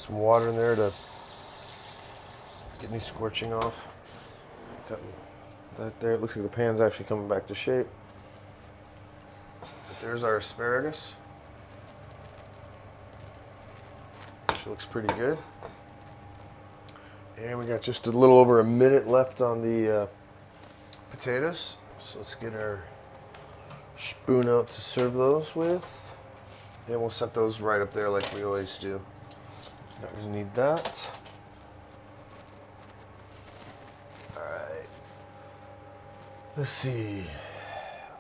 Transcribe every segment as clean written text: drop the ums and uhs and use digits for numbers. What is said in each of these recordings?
some water in there to get any scorching off. Got that there. It looks like the pan's actually coming back to shape. But there's our asparagus. She looks pretty good. And we got just a little over a minute left on the potatoes. So let's get our spoon out to serve those with. And we'll set those right up there like we always do. Not gonna need that. Alright. Let's see.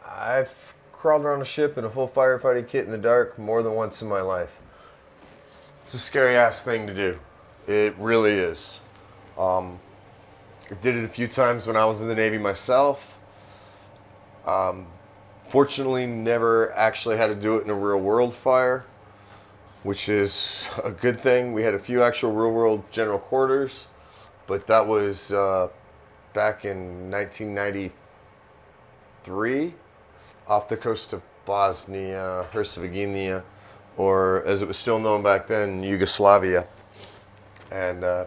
I've crawled around a ship in a full firefighting kit in the dark more than once in my life. It's a scary ass thing to do. It really is. I did it a few times when I was in the Navy myself. Fortunately, never actually had to do it in a real world fire, which is a good thing. We had a few actual real world general quarters, but that was back in 1993 off the coast of Bosnia, Herzegovina, or as it was still known back then, Yugoslavia. And I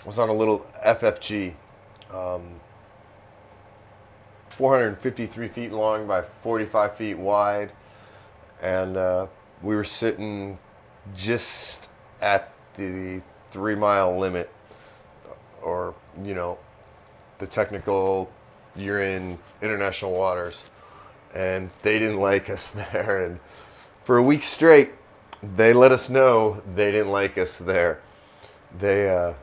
was on a little FFG, 453 feet long by 45 feet wide. And we were sitting just at the 3-mile limit, or, you know, the technical, you're in international waters. And they didn't like us there. And for a week straight, they let us know they didn't like us there. They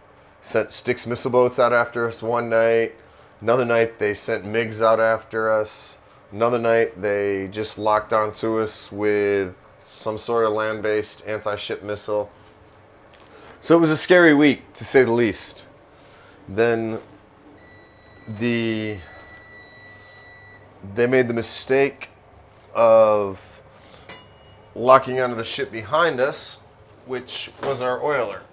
sent Styx missile boats out after us one night. Another night, they sent MiGs out after us. Another night, they just locked onto us with some sort of land-based anti-ship missile. So it was a scary week, to say the least. Then they made the mistake of locking onto the ship behind us, which was our oiler.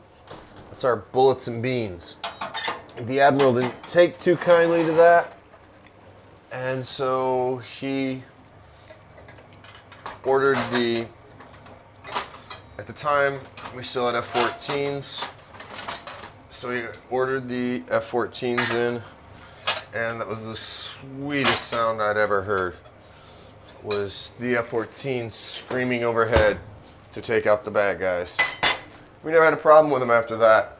That's our bullets and beans. The Admiral didn't take too kindly to that, and so he ordered at the time, we still had F-14s, so he ordered the F-14s in, and that was the sweetest sound I'd ever heard, was the F-14 screaming overhead to take out the bad guys. We never had a problem with them after that.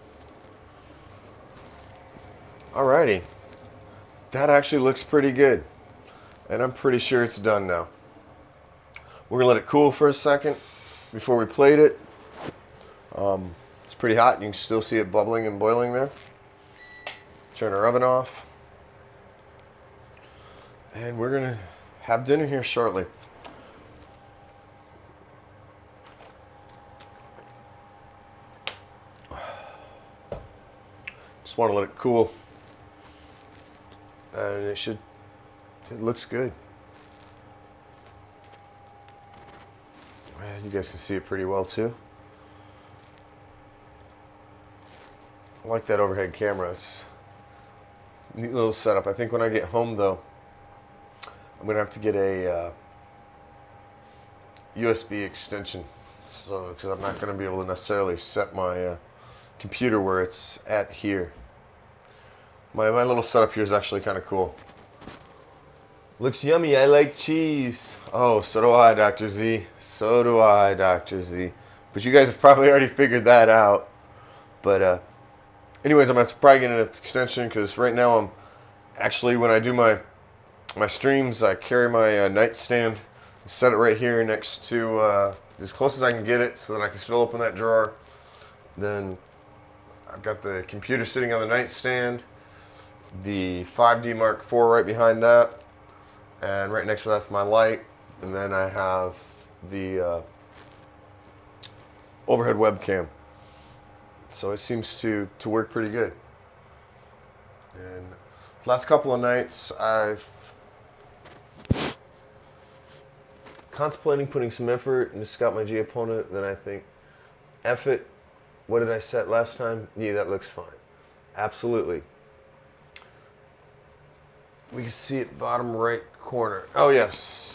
Alrighty, that actually looks pretty good, and I'm pretty sure it's done now. We're gonna let it cool for a second before we plate it. It's pretty hot. You can still see it bubbling and boiling there. Turn our oven off, and we're gonna have dinner here shortly. Just want to let it cool. And it looks good. You guys can see it pretty well too. I like that overhead camera. It's a neat little setup. I think when I get home though, I'm gonna have to get a USB extension, so because I'm not gonna be able to necessarily set my computer where it's at here. My little setup here is actually kind of cool. Looks yummy. I like cheese. Oh, so do I, Dr. Z. So do I, Dr. Z. But you guys have probably already figured that out. But anyways, I'm going to probably get an extension because right now I'm actually, when I do my streams, I carry my nightstand and set it right here next to, as close as I can get it so that I can still open that drawer. Then I've got the computer sitting on the nightstand, the 5D Mark IV right behind that, and right next to that's my light, and then I have the overhead webcam. So it seems to work pretty good. And the last couple of nights I've contemplating putting some effort into Scout My G opponent, then I think, F it, what did I set last time? Yeah, that looks fine. Absolutely. We can see it bottom right corner. Oh yes.